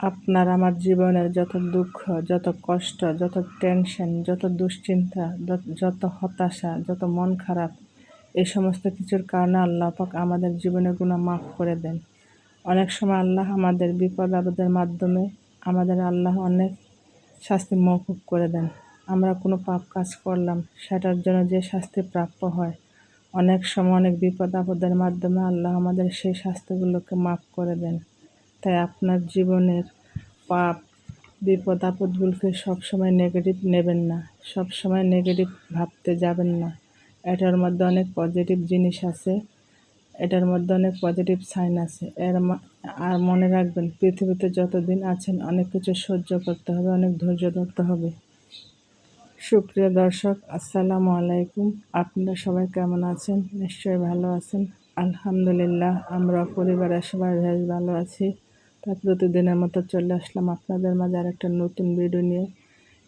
আপনার আমার জীবনের যত দুঃখ, যত কষ্ট, যত টেনশন, যত দুশ্চিন্তা, যত হতাশা, যত মন খারাপ, এই সমস্ত কিছুর কারণে আল্লাহ পাক আমাদের জীবনের গুনাহ মাফ করে দেন। অনেক সময় আল্লাহ আমাদের বিপদ আপদের মাধ্যমে আল্লাহ অনেক শাস্তি মওকুফ করে দেন। আমরা কোনো পাপ কাজ করলাম, সেটার জন্য যে শাস্তি প্রাপ্য হয়, অনেক সময় অনেক বিপদ আপদের মাধ্যমে আল্লাহ আমাদের সেই শাস্তিগুলোকে মাফ করে দেন। তাই আপনার জীবনের পাপ, বিপদ আপদগুলোকে সবসময় নেগেটিভ নেবেন না, সবসময় নেগেটিভ ভাবতে যাবেন না। এটার মধ্যে অনেক পজিটিভ জিনিস আছে, এটার মধ্যে অনেক পজিটিভ সাইন আছে। আর মনে রাখবেন, পৃথিবীতে যতদিন আছেন অনেক কিছু সহ্য করতে হবে, অনেক ধৈর্য ধরতে হবে। সুপ্রিয় দর্শক, আসসালামু আলাইকুম। আপনারা সবাই কেমন আছেন? নিশ্চয়ই ভালো আছেন। আলহামদুলিল্লাহ, আমরা পরিবারের সবাই বেশ ভালো আছি। তা প্রতিদিনের মতো চলে আসলাম আপনাদের মাঝে আর একটা নতুন ভিডিও নিয়ে।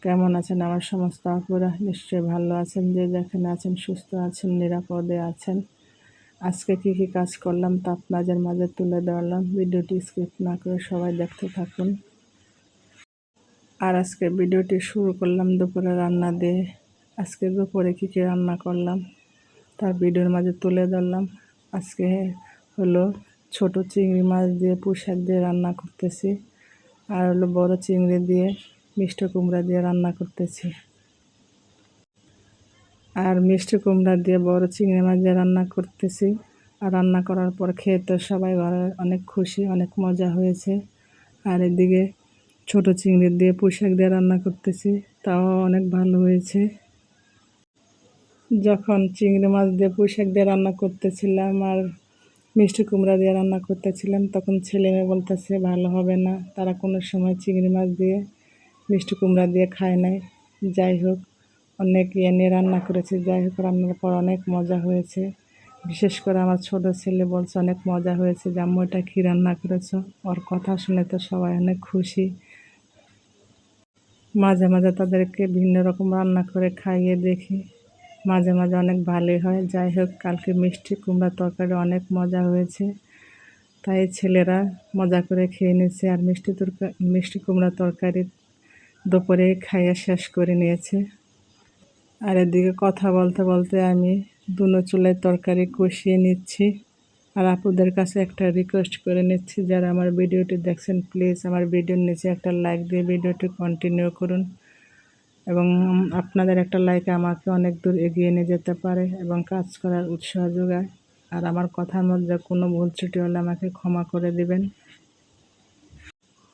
কেমন আছেন আমার সমস্ত আপুরা? নিশ্চয়ই ভালো আছেন, যে যেখানে আছেন সুস্থ আছেন, নিরাপদে আছেন। আজকে কি কি কাজ করলাম তা আপনাদের মাঝে তুলে ধরলাম। ভিডিওটি স্কিপ না করে সবাই দেখতে থাকুন। আর আজকে ভিডিওটি শুরু করলাম দুপুরে রান্না দিয়ে। আজকে দুপুরে কী কী রান্না করলাম তার ভিডিওর মাঝে তুলে ধরলাম। আজকে হলো ছোট চিংড়ি মাছ দিয়ে পুঁই শাক দিয়ে রান্না করতেছি, আর হলো বড় চিংড়ি দিয়ে মিষ্টি কুমড়া দিয়ে রান্না করতেছি। আর মিষ্টি কুমড়া দিয়ে বড় চিংড়ি মাছ দিয়ে রান্না করতেছি। আর রান্না করার পর খেয়ে তো সবাই ঘরে অনেক খুশি, অনেক মজা হয়েছে। আর এদিকে ছোট চিংড়ি দিয়ে পুঁই শাক দিয়ে রান্না করতেছি, তাও অনেক ভালো হয়েছে। যখন চিংড়ি মাছ দিয়ে পুঁই শাক দিয়ে রান্না করতেছিলাম আর মিষ্টি কুমড়া দিয়ে রান্না করতেছিলাম, তখন ছেলে মেয়ে বলতেছে ভালো হবে না, তারা কোনো সময় চিংড়ি মাছ দিয়ে মিষ্টি কুমড়া দিয়ে খায় নাই। যাই হোক, অনেক নিয়ে রান্না করেছি। যাই হোক, রান্নার পর অনেক মজা হয়েছে। বিশেষ করে আমার ছোট ছেলে বলছে অনেক মজা হয়েছে, যে আম্মু এটা কী রান্না করেছো। ওর কথা শুনে তো সবাই অনেক খুশি। মাঝে মাঝে তাদেরকে ভিন্ন রকম রান্না করে খাইয়ে দেখি, মাঝে মাঝে অনেক ভালোই হয়। যাই হোক, কালকে মিষ্টি কুমড়া তরকারি অনেক মজা হয়েছে, তাই ছেলেরা মজা করে খেয়ে নিয়েছে। আর মিষ্টি কুমড়া তরকারি দুপুরে খাইয়ে শেষ করে নিয়েছে। আর এদিকে কথা বলতে বলতে আমি দুনো চুলায় তরকারি কষিয়ে নিচ্ছি। আর আপুদের কাছে একটা রিকোয়েস্ট করে নিচ্ছি, যারা আমার ভিডিওটি দেখছেন প্লিজ আমার ভিডিওর নিচে একটা লাইক দিয়ে ভিডিওটি কন্টিনিউ করুন। এবং আপনাদের একটা লাইক আমাকে অনেক দূর এগিয়ে নিয়ে যেতে পারে এবং কাজ করার উৎসাহ যোগায়। আর আমার কথার মধ্যে কোনো ভুল ত্রুটি হলে আমাকে ক্ষমা করে দিবেন।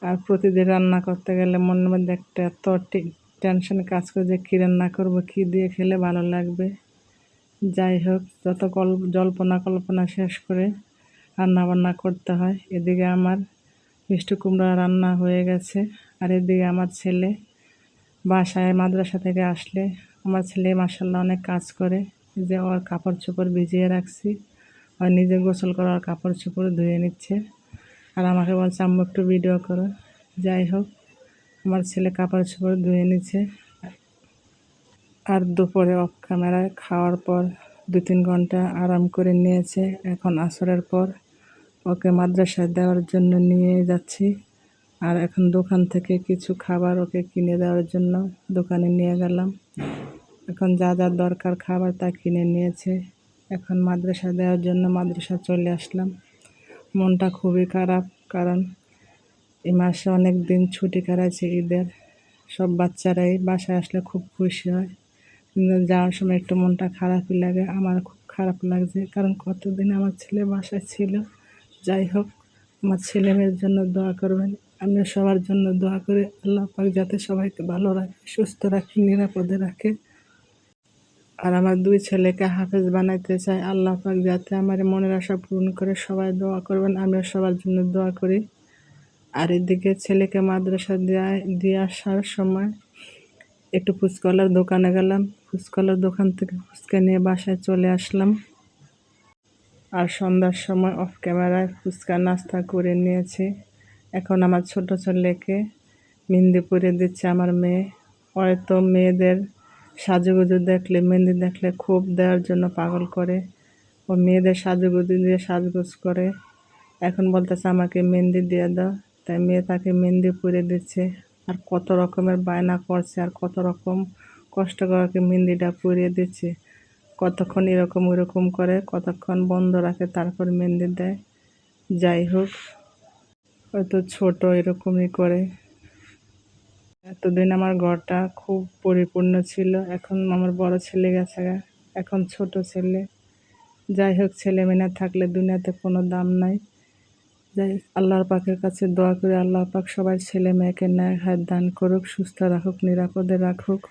আর প্রতিদিন রান্না করতে গেলে মনের মধ্যে একটা এত টেনশন কাজ করে যে কী রান্না করবো, কী দিয়ে খেলে ভালো লাগবে। যাই হোক, যত জল্পনা কল্পনা শেষ করে রান্না বান্না করতে হয়। এদিকে আমার মিষ্টি কুমড়া রান্না হয়ে গেছে। আর এদিকে আমার ছেলে বাসায় মাদ্রাসা থেকে আসলে, আমার ছেলে মাশাআল্লাহ অনেক কাজ করে। যে ওর কাপড় চোপড় ভিজিয়ে রাখছি, আর নিজে গোসল করার কাপড় চোপড় ধুয়ে নিচ্ছে। আর আমাকে বলছে আম্মু একটু ভিডিও করো। যাই হোক, আমার ছেলে কাপড় চোপড় ধুয়ে নিচ্ছে। আর দুপুরে অফ ক্যামেরায় খাওয়ার পর 2-3 ঘন্টা আরাম করে নিয়েছে। এখন আসরের পর ওকে মাদ্রাসায় দেওয়ার জন্য নিয়ে যাচ্ছি। আর এখন দোকান থেকে কিছু খাবার ওকে কিনে দেওয়ার জন্য দোকানে নিয়ে গেলাম। এখন যা যা দরকার খাবার তা কিনে নিয়েছে। এখন মাদ্রাসা দেওয়ার জন্য মাদ্রাসা চলে আসলাম। মনটা খুবই খারাপ, কারণ এই মাসে অনেক দিন ছুটি কাটাচ্ছে ঈদের। সব বাচ্চারাই বাসায় আসলে খুব খুশি হয়, কিন্তু যাওয়ার সময় একটু মনটা খারাপই লাগে। আমার খুব খারাপ লাগছে, কারণ কতদিন আমার ছেলে বাসায় ছিল। যাই হোক, আমার ছেলে মেয়ের জন্য দোয়া করবেন। আমিও সবার জন্য দোয়া করি, আল্লাহ পাক যাতে সবাইকে ভালো রাখে, সুস্থ রাখে, নিরাপদে রাখে। আর আমার 2 ছেলেকে হাফেজ বানাইতে চাই। আল্লাহ পাক যাতে আমার মনের আশা পূরণ করে, সবাই দোয়া করবেন। আমিও সবার জন্য দোয়া করি। আর এদিকে ছেলেকে মাদ্রাসা দিয়ে আসার সময় একটু ফুচকাওয়ালার দোকানে গেলাম। ফুচকাওয়ালার দোকান থেকে ফুচকা নিয়ে বাসায় চলে আসলাম। আর সন্ধ্যার সময় অফ ক্যামেরায় ফুচকা নাস্তা করে নিয়েছি। এখন আমার ছোট ছেলেকে মেহেন্দি পরিয়ে দিচ্ছে আমার মেয়ে। হয়তো মেয়েদের সাজুগুজু দেখলে, মেহেন্দি দেখলে খুব দেওয়ার জন্য পাগল করে। ও মেয়েদের সাজুগুজু দিয়ে সাজগোজ করে। এখন বলতেছে আমাকে মেহেন্দি দিয়ে দাও, তাই মেয়ে তাকে মেহেন্দি পরিয়ে দিচ্ছে। আর কত রকমের বায়না করছে, আর কত রকম কষ্ট করে মেহেন্দিটা পরিয়ে দিচ্ছে। কতক্ষণ এরকম ওইরকম করে, কতক্ষণ বন্ধ রাখে, তারপর মেহেন্দি দেয়। যাই হোক, হয়তো ছোট এরকমই করে। এতদিন আমার ঘরটা খুব পরিপূর্ণ ছিল, এখন আমার বড় ছেলে গেছে, এখন ছোট ছেলে। যাই হোক, ছেলে মেয়ে না থাকলে দুনিয়াতে কোনো দাম নাই। যাই আল্লাহর পাকের কাছে দোয়া করে আল্লাহ পাক সবাই ছেলে মেয়েকে ন্যায় হায়াত দান করুক, সুস্থ রাখুক, নিরাপদে রাখুক।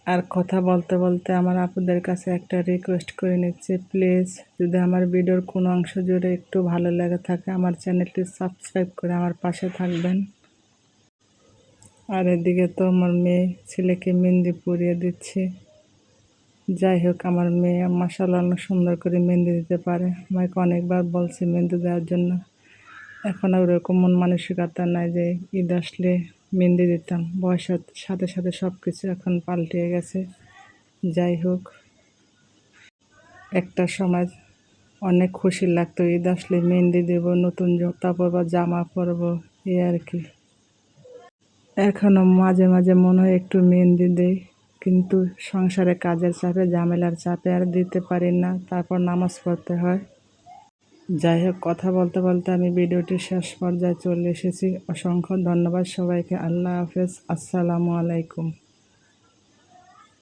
আর কথা বলতে বলতে আমার আপুদের কাছে একটা রিকোয়েস্ট করে নিচ্ছি, প্লিজ যদি আমার ভিডিওর কোনো অংশ জুড়ে একটু ভালো লেগে থাকে আমার চ্যানেলটি সাবস্ক্রাইব করে আমার পাশে থাকবেন। আর এদিকে তো আমার মেয়ে ছেলেকে মেহেন্দি পরিয়ে দিচ্ছে। যাই হোক, আমার মেয়ে মাশাআল্লাহ অনেক সুন্দর করে মেহেন্দি দিতে পারে। আমাকে অনেকবার বলছে মেহেন্দি দেওয়ার জন্য। এখন আর ওরকম মন মানসিকতা নাই যে ঈদ আসলে মেহেন্দি দিতাম। বয়সের সাথে সাথে সব কিছু এখন পাল্টে গেছে। যাই হোক, একটা সময় অনেক খুশি লাগতো ঈদ আসলে মেহেন্দি দেবো, নতুন জুতা পরবো, জামা পরবো, এই আর কি। এখনও মাঝে মাঝে মনে হয় একটু মেহেন্দি দেই, কিন্তু সংসারে কাজের চাপে, ঝামেলার চাপে আর দিতে পারি না, তারপর নামাজ পড়তে হয়। যাই হোক, কথা বলতে বলতে আমি ভিডিওটির শেষ পর্যায়ে চলে এসেছি। অসংখ্য ধন্যবাদ সবাইকে। আল্লাহ হাফেজ, আসসালামু আলাইকুম।